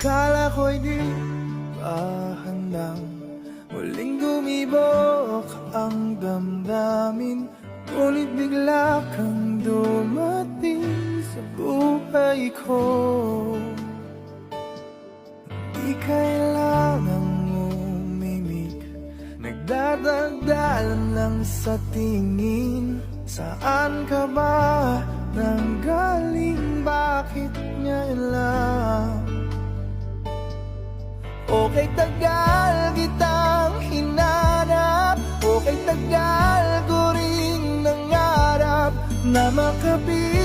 Akala ko'y di pa handang muling dumibok ang damdamin, ngunit bigla kang dumating sa buhay ko. Di kailangang umimik, nagdadagdalan lang sa tingin. Saan ka ba nanggaling? Bakit ngayon lang? Okay, tagal kitang hinanap, okay, tagal ko rin nangarap na makapit